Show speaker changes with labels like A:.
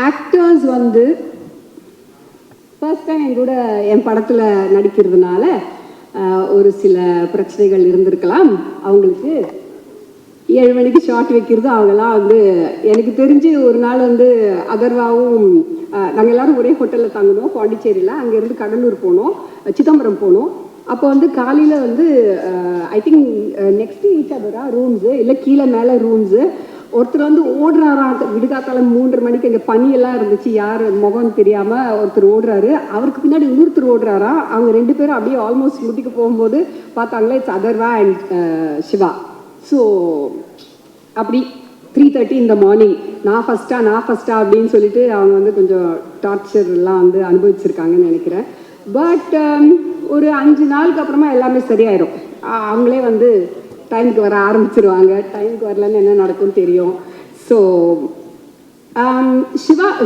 A: Actors வந்து first time என் கூட என் படத்தில் நடிக்கிறதுனால ஒரு சில பிரச்சனைகள் இருந்திருக்கலாம். அவங்களுக்கு 7 மணிக்கு ஷார்ட் வைக்கிறது அவங்கெல்லாம் வந்து எனக்கு தெரிஞ்சு ஒரு நாள் வந்து அதர்வாவும் நாங்கள் எல்லோரும் ஒரே ஹோட்டலில் தங்கினோம் பாண்டிச்சேரியில். அங்கேருந்து கடலூர் போனோம், சிதம்பரம் போனோம். அப்போ வந்து காலையில் வந்து ஐ திங்க் நெக்ஸ்ட் ஈச் அதரா ரூம்ஸு இல்லை கீழே மேலே ரூம்ஸு. ஒருத்தர் வந்து ஓடுறாராம் விடுகாத்தாலம் 3:30 மணிக்கு. எங்கள் பனியெல்லாம் இருந்துச்சு, யார் முகம் தெரியாமல் ஒருத்தர் ஓடுறாரு. அவருக்கு பின்னாடி இன்னொருத்தர் ஓடுறாராம். அவங்க 2 பேரும் அப்படியே ஆல்மோஸ்ட் முட்டிக்கு போகும்போது பார்த்தாங்களே it's Atharva and Shiva. So அப்படி 3:30 இந்த மார்னிங் நான் ஃபஸ்ட்டா அப்படின்னு சொல்லிட்டு அவங்க வந்து கொஞ்சம் டார்ச்சர்லாம் வந்து அனுபவிச்சிருக்காங்கன்னு நினைக்கிறேன். பட் ஒரு 5 நாளுக்கு அப்புறமா எல்லாமே சரியாயிடும். அவங்களே வந்து டைமுக்கு வர ஆரம்பிச்சிருவாங்க. டைமுக்கு வரலன்னு என்ன நடக்கும்னு தெரியும். ஸோ சிவா